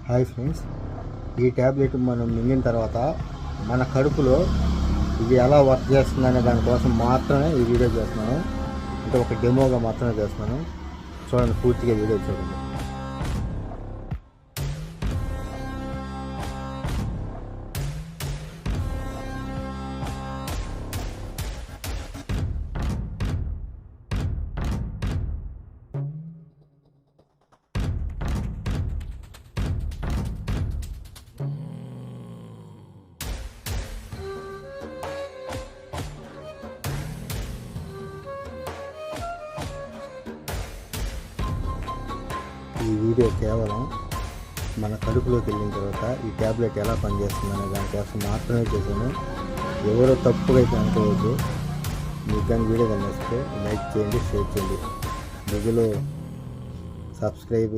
Hi friends, ఈ tablet మనం మింగిన తర్వాత మన కడుపులో ఇది ఎలా వర్క్ చేస్తుందనే దానికోసం మాత్రమే ఈ వీడియో చేస్తున్నాను. అంటే ఒక డెమోగా మాత్రమే చేస్తున్నాను. చూడండి, పూర్తిగా వీడియో చూడండి. ఈ వీడియో కేవలం మన కడుపులోకి వెళ్ళిన తర్వాత ఈ ట్యాబ్లెట్ ఎలా పనిచేస్తుందనే దానికోసం మాత్రమే చేశాను. ఎవరో తప్పుగా అయితే అనుకోవద్దు. మీకు కానీ వీడియో కనిపిస్తే లైక్ చేయండి, షేర్ చేయండి, మధ్యలో సబ్స్క్రైబ్